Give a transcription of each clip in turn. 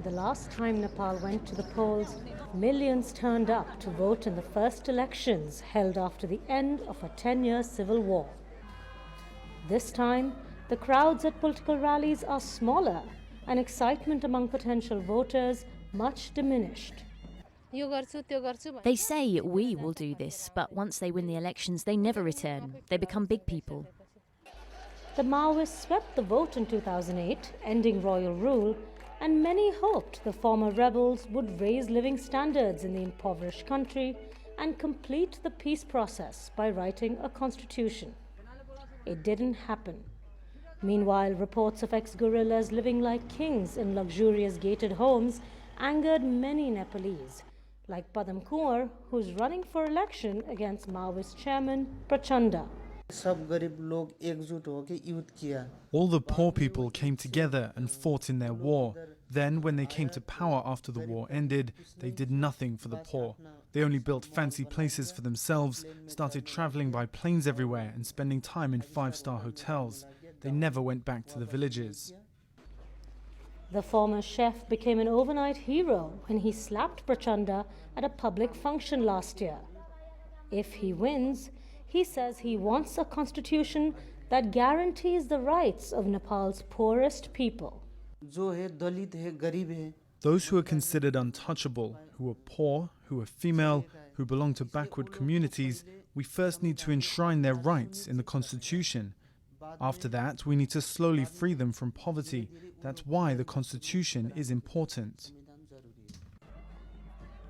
The last time Nepal went to the polls, millions turned up to vote in the first elections held after the end of a 10-year civil war. This time, the crowds at political rallies are smaller and excitement among potential voters much diminished. They say we will do this, but once they win the elections, they never return. They become big people. The Maoists swept the vote in 2008, ending royal rule, and many hoped the former rebels would raise living standards in the impoverished country and complete the peace process by writing a constitution. It didn't happen. Meanwhile, reports of ex-guerrillas living like kings in luxurious gated homes angered many Nepalese, like Padam Kumar, who's running for election against Maoist chairman Prachanda. All the poor people came together and fought in their war. Then, when they came to power after the war ended, they did nothing for the poor. They only built fancy places for themselves, started traveling by planes everywhere and spending time in five-star hotels. They never went back to the villages. The former chef became an overnight hero when he slapped Prachanda at a public function last year. If he wins, he says he wants a constitution that guarantees the rights of Nepal's poorest people. Those who are considered untouchable, who are poor, who are female, who belong to backward communities, we first need to enshrine their rights in the constitution. After that, we need to slowly free them from poverty. That's why the constitution is important.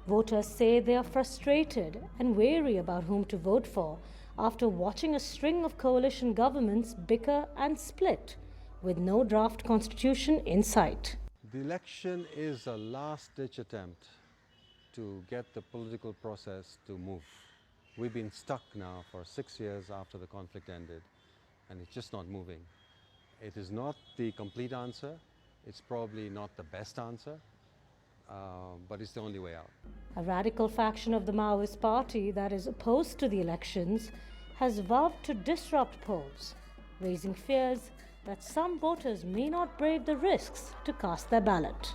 Voters say they are frustrated and wary about whom to vote for after watching a string of coalition governments bicker and split, with no draft constitution in sight. The election is a last-ditch attempt to get the political process to move. We've been stuck now for 6 years after the conflict ended, and it's just not moving. It is not the complete answer. It's probably not the best answer, but it's the only way out. A radical faction of the Maoist party that is opposed to the elections has vowed to disrupt polls, raising fears that some voters may not brave the risks to cast their ballot.